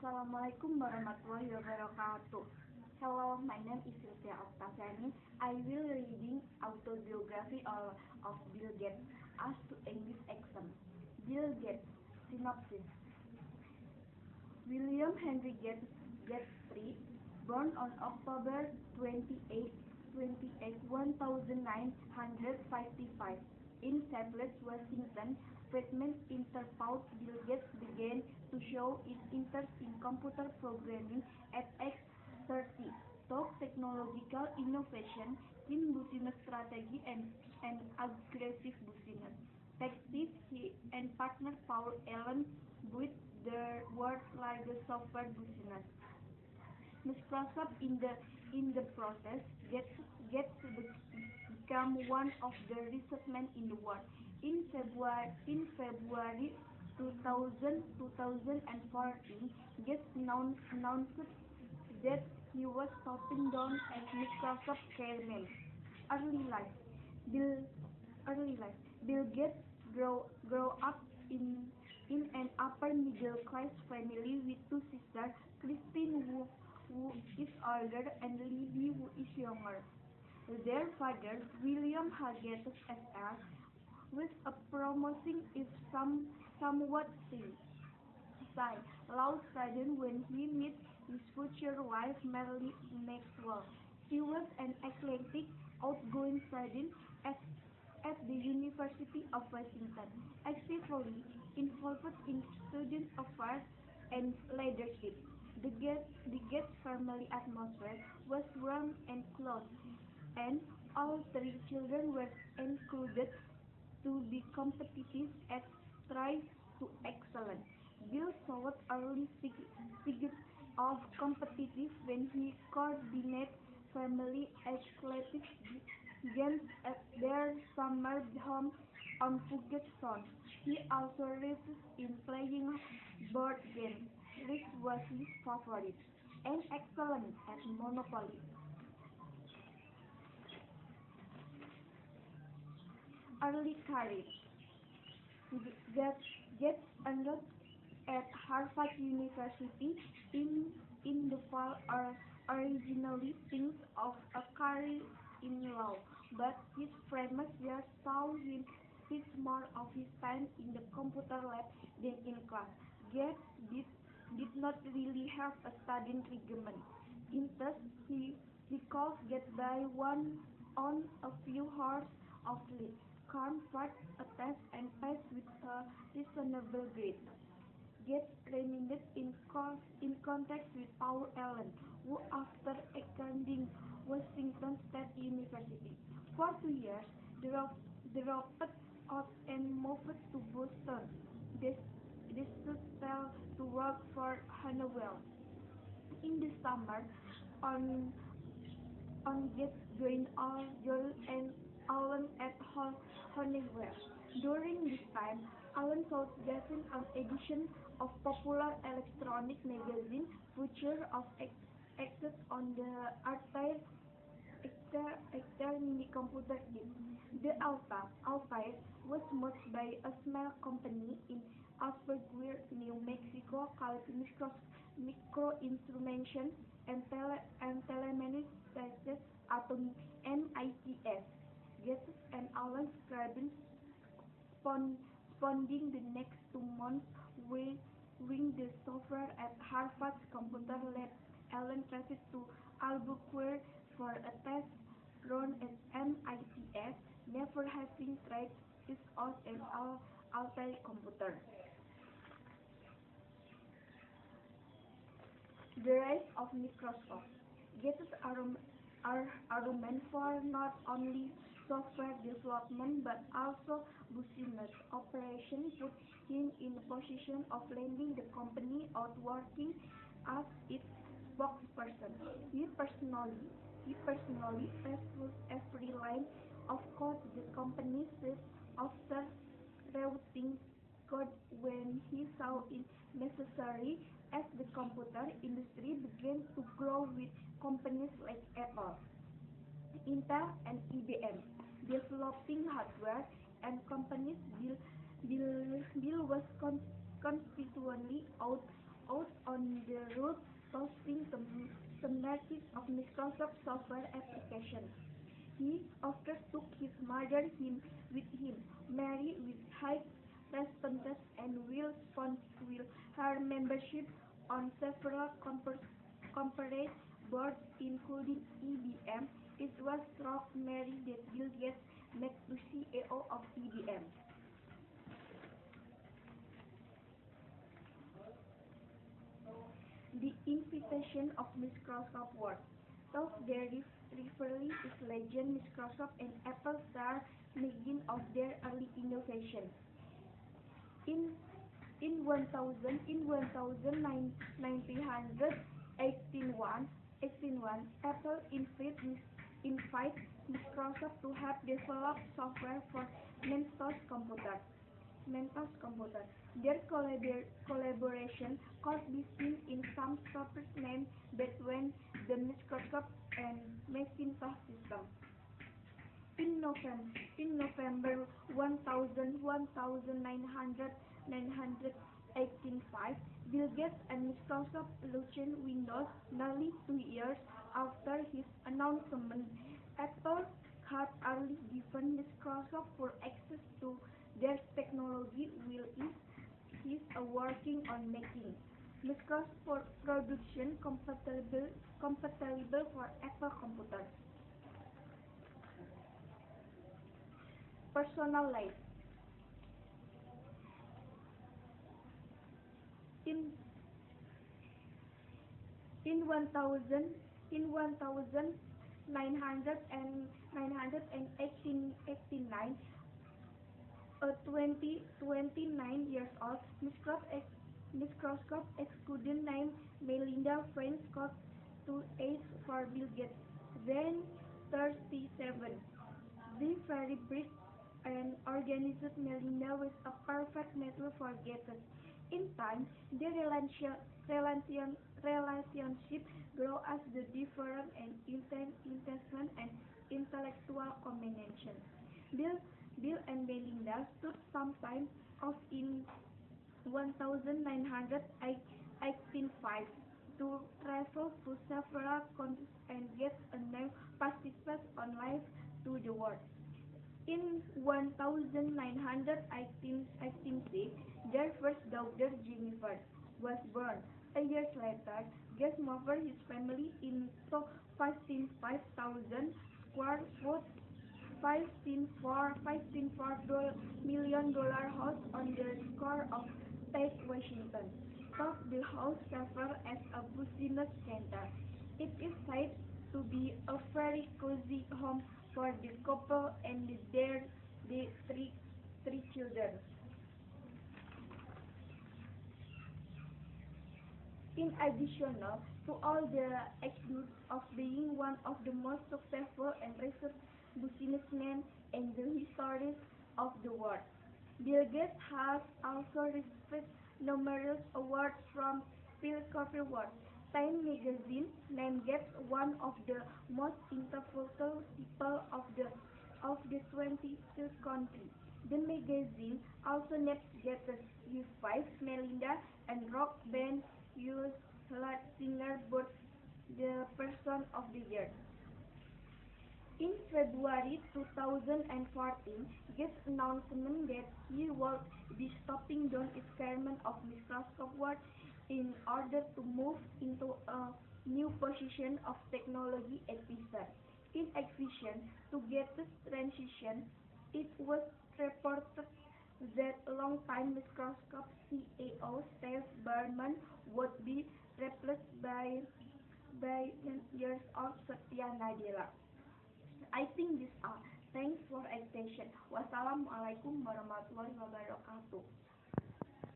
Assalamualaikum warahmatullahi wabarakatuh. Hello, my name is Silvia Oktaviani. I will reading autobiography of Bill Gates as to English exam. Bill Gates, synopsis. William Henry Gates III, born on October 28, 1955, in Seattle, Washington, Friedman interviewed Bill Gates began to show his interest in computer programming at age 30, taught technological innovation, in business strategy, and aggressive business tactics. He and partner Paul Allen built the world's largest software business, Microsoft. In the process, Gates become one of the richest men in the world. In February 2014, Gates announced that he was stepping down as Microsoft chairman. Early life. Bill Gates grew up in an upper middle class family with two sisters, Christine who is older and Libby who is younger. Their father, William Gates Sr., was a promising if somewhat shy law student when he met his future wife, Mary Maxwell. She was an eclectic, outgoing student at the University of Washington, actively involved in student affairs and leadership. The Gates family atmosphere was warm and close, and all three children were encouraged to be competitive and strive to excellence. Bill showed early signs of competitive when he coordinated family athletic games at their summer home on Puget Sound. He also races in playing board games. Risk was his favorite, and excellent at Monopoly. Early career. Gates enrolled at Harvard University in the fall, originally thinking of a career in law, but his friends just saw him spend more of his time in the computer lab than in class. Gates did not really have a studying regimen. Instead, he could get by on a few hours of sleep, conduct a test, and pass with a reasonable grade. Gates remained in contact with Paul Allen, who after attending Washington State University for 2 years, dropped out and moved to Boston. This fell to work for Honeywell. In the summer, on Gates joined and Allen at Honeywell. During this time, Allen taught Gates an edition of popular electronic magazine Future of Access on the Altair mini computer kit. The Altair was made by a small company in Albuquerque, New Mexico called Microinstrumentation and Telematics Atomic (MITS). Gates and Allen spent spending the next 2 months with the software at Harvard's computer lab. Allen traveled to Albuquerque for a test run at MITS, never having tried it out an Altair computer. The rise of Microsoft. Gates' argument for not only software development but also business operations put him in a position of lending the company out working as its spokesperson. He personally passed every line of code the company said after rewriting code when he saw it necessary. As the computer industry began to grow with companies like Apple, Intel, and IBM developing hardware and Bill was constitutionally out on the road posting the merits of Microsoft software applications. He often took his mother with him. Mary, with high respected and will sponsor her membership on several corporate boards, including IBM. It was through Mary that Bill Gates made to CEO of IBM. The invitation of Microsoft Word. Thus, there referee is legend Microsoft and Apple start making of their early innovation. In in 1981, Apple invite Microsoft to help develop software for Macintosh computer. Their collaboration could be seen in some software named between the Microsoft and Macintosh system. In November 1985, Bill Gates and Microsoft launched Windows nearly 2 years after his announcement. Apple had early given Microsoft full access to their technology while it is working on making Microsoft production compatible for Apple computers. Personal life. In in 1000 in 1989, a 29 years old Microsoft executive named Melinda Frank got to age for Bill Gates, then 37. The very bright and organized Melinda was a perfect mentor for Gates. In time, their relationship grew as the different and intense and intellectual combination. Bill and Melinda stood some time off in 1985 to travel to several countries and get a new perspective on life to the world. In 1986, their first daughter Jennifer was born. A year later, Gates moved his family into 15,000 square foot, $15.4 million house on the shore of Lake Washington. Thus, the house serves as a business center. It is said to be a very cozy home for the couple and their three children. In addition to all the attributes of being one of the most successful and research businessmen in the history of the world, Bill Gates has also received numerous awards from Philosophy World. Time magazine named Gates one of the most influential people of the 20th century. The magazine also named Gates' wife Melinda and rock band lead singer both the Person of the Year. In February 2014, Gates announced that he would be stepping down as chairman of Microsoft Word in order to move into a new position of technology advisor. In addition to Gates' transition, it was reported that longtime Microsoft CEO Steve Ballmer would be replaced by 9 years old Satya Nadella. I think this all. Thanks for attention. Wassalamualaikum warahmatullahi wabarakatuh.